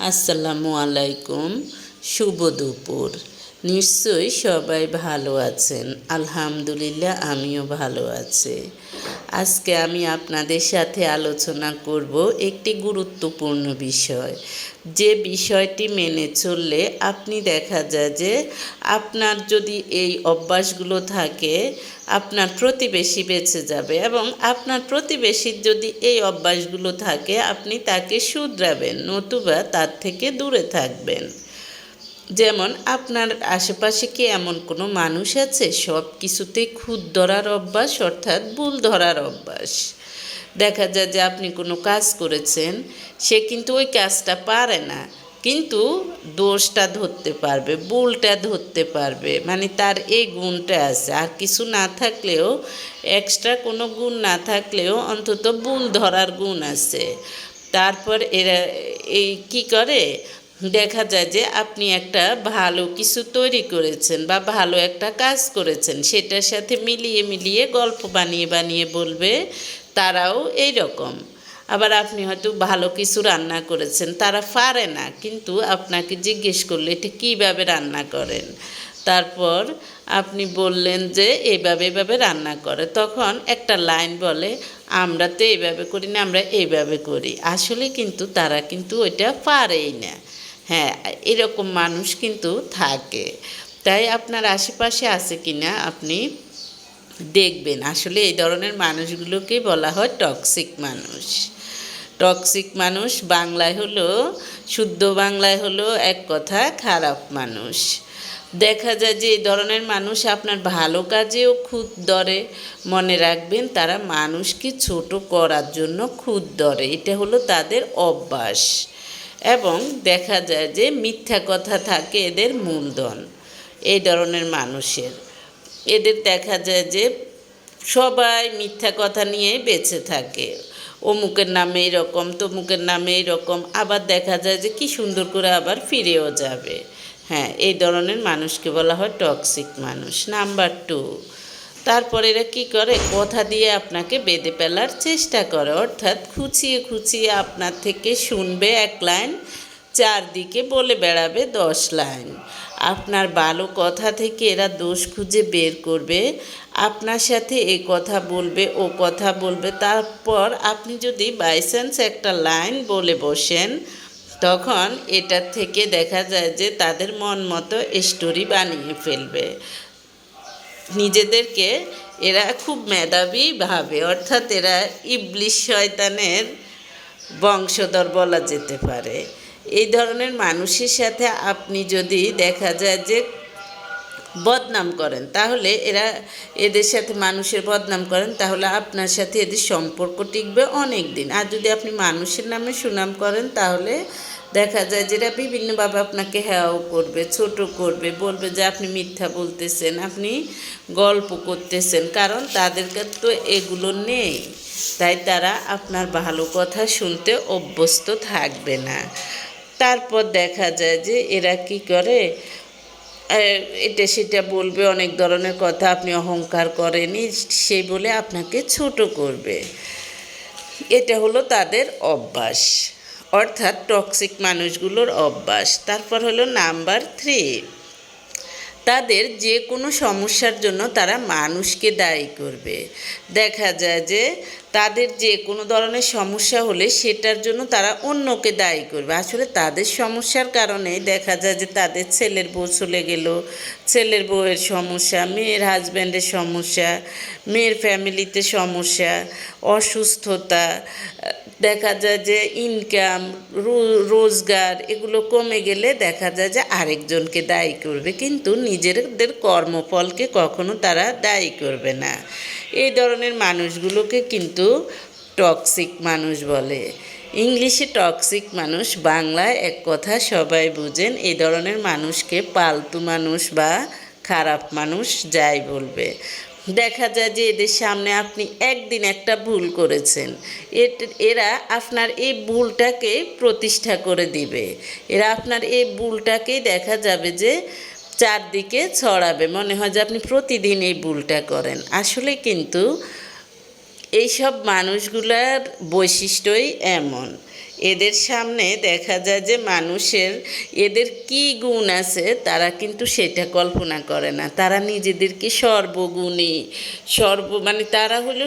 আসসালামু আলাইকুম। শুভ দুপুর। নিশ্চয়ই সবাই ভালো আছেন। আলহামদুলিল্লাহ আমিও ভালো আছি। আজকে আমি আপনাদের সাথে আলোচনা করব একটি গুরুত্বপূর্ণ বিষয়, যে বিষয়টি মেনে চললে আপনি দেখা যায় যে আপনার যদি এই অভ্যাসগুলো থাকে, আপনার প্রতিবেশী বেঁচে যাবে, এবং আপনার প্রতিবেশীর যদি এই অভ্যাসগুলো থাকে আপনি তাকে শুধরাবেন, নতুবা তার থেকে দূরে থাকবেন। যেমন আপনার আশেপাশে কি এমন কোনো মানুষ আছে সব কিছুতেই খুঁত ধরার অভ্যাস, অর্থাৎ ভুল ধরার অভ্যাস? দেখা যায় যে আপনি কোনো কাজ করেছেন, সে কিন্তু ওই কাজটা পারে না, কিন্তু দোষটা ধরতে পারবে, ভুলটা ধরতে পারবে, মানে তার এই গুণটা আছে। আর কিছু না থাকলেও, এক্সট্রা কোনো গুণ না থাকলেও অন্তত ভুল ধরার গুণ আছে। তারপর এরা এই কী করে, দেখা যায় যে আপনি একটা ভালো কিছু তৈরি করেছেন বা ভালো একটা কাজ করেছেন, সেটার সাথে মিলিয়ে মিলিয়ে গল্প বানিয়ে বানিয়ে বলবে তারাও এই রকম। আবার আপনি হয়তো ভালো কিছু রান্না করেছেন, তারা পারে না, কিন্তু আপনাকে জিজ্ঞেস করলে এটা কীভাবে রান্না করেন, তারপর আপনি বললেন যে এইভাবে এইভাবে রান্না করে, তখন একটা লাইন বলে, আমরা তো এইভাবে করি না, আমরা এইভাবে করি। আসলে কিন্তু তারা কিন্তু ওইটা পারেই না। হ্যাঁ, এরকম মানুষ কিন্তু থাকে। তাই আপনার আশেপাশে আছে কি না আপনি দেখবেন। আসলে এই ধরনের মানুষগুলোকেই বলা হয় টক্সিক মানুষ। টক্সিক মানুষ বাংলায় হলো, শুদ্ধ বাংলায় হলো এক কথা খারাপ মানুষ। দেখা যায় যে এই ধরনের মানুষ আপনার ভালো কাজেও খুঁত ধরে। মনে রাখবেন, তারা মানুষকে ছোট করার জন্য খুঁত ধরে, এটা হলো তাদের অভ্যাস। এবং দেখা যায় যে মিথ্যা কথা থাকে এদের মূলধন। এই ধরনের মানুষের, এদের দেখা যায় যে সবাই মিথ্যা কথা নিয়ে বেঁচে থাকে। অমুকের নামে এরকম, তমুকের নামে এরকম, আবার দেখা যায় যে কি সুন্দর করে আবার ফিরেও যাবে। হ্যাঁ, এই ধরনের মানুষকে বলা হয় টক্সিক মানুষ। নাম্বার 2, তারপর এরা কী করে, কথা দিয়ে আপনাকে বেঁধে ফেলার চেষ্টা করে, অর্থাৎ খুঁচিয়ে খুঁচিয়ে আপনার থেকে শুনবে 1 লাইন, চারদিকে বলে বেড়াবে 10 লাইন। আপনার ভালো কথা থেকে এরা দোষ খুঁজে বের করবে, আপনার সাথে এই কথা বলবে, ও কথা বলবে। তারপর আপনি যদি বাই চান্স একটা লাইন বলে বসেন, তখন এটার থেকে দেখা যায় যে তাদের মন মতো স্টোরি বানিয়ে ফেলবে। নিজেদেরকে এরা খুব মেধাবী ভাবে, অর্থাৎ এরা ইবলিশ শয়তানের বংশধর বলা যেতে পারে। এই ধরনের মানুষের সাথে আপনি যদি দেখা যায় যে বদনাম করেন, তাহলে এদের সাথে মানুষের বদনাম করেন, তাহলে আপনার সাথে এদের সম্পর্ক টিকবে অনেক দিন। আর যদি আপনি মানুষের নামে সুনাম করেন, তাহলে দেখা যায় যে এরা বিভিন্নভাবে আপনাকে হেয়াও করবে, ছোট করবে, বলবে যে আপনি মিথ্যা বলতেছেন, আপনি গল্প করতেছেন, কারণ তাদের কাছে তো এগুলো নেই। তাই তারা আপনার ভালো কথা শুনতে অভ্যস্ত থাকবে না। তারপর দেখা যায় যে এরা কী করে, এটা সেটা বলবে, অনেক ধরনের কথা, আপনি অহংকার করেনি সেই বলে আপনাকে ছোট করবে। এটা হলো তাদের অভ্যাস, অর্থাৎ টক্সিক মানুষগুলোর অভ্যাস। তারপর হলো নাম্বার 3, তাদের যে কোনো সমস্যার জন্য তারা মানুষকে দায়ী করবে। দেখা যায় যে তাদের যে কোনো ধরনের সমস্যা হলে সেটার জন্য তারা অন্যকে দায়ী করবে। আসলে তাদের সমস্যার কারণে দেখা যায় যে তাদের ছেলের বউ চলে গেল, ছেলের বউয়ের সমস্যা, মেয়ের হাজব্যান্ডের সমস্যা, মেয়ের ফ্যামিলিতে সমস্যা, অসুস্থতা, দেখা যায় যে ইনকাম, রোজগার এগুলো কমে গেলে দেখা যায় যে আরেকজনকে দায়ী করবে, কিন্তু নিজেদের কর্মফলকে কখনো তারা দায়ী করবে না। এই ধরনের মানুষগুলোকে কিন্তু টক্সিক মানুষ বলে। ইংলিশে টক্সিক মানুষ, বাংলায় এক কথা সবাই বুঝেন। এই ধরনের মানুষকে পালতু মানুষ বা খারাপ মানুষ যাই বলবে। দেখা যায় যে এদের সামনে আপনি একদিন একটা ভুল করেছেন, এরা আপনার এই ভুলটাকে প্রতিষ্ঠা করে দিবে। এরা আপনার এই ভুলটাকেই দেখা যাবে যে চারদিকে ছড়াবে, মনে হয় যে আপনি প্রতিদিন এই ভুলটা করেন। আসলে কিন্তু এইসব মানুষগুলার বৈশিষ্ট্যই এমন। এদের সামনে দেখা যায় যে মানুষের এদের কি গুণ আছে তারা কিন্তু সেটা কল্পনা করে না। তারা নিজেদেরকে সর্বগুণী মানে তারা হলো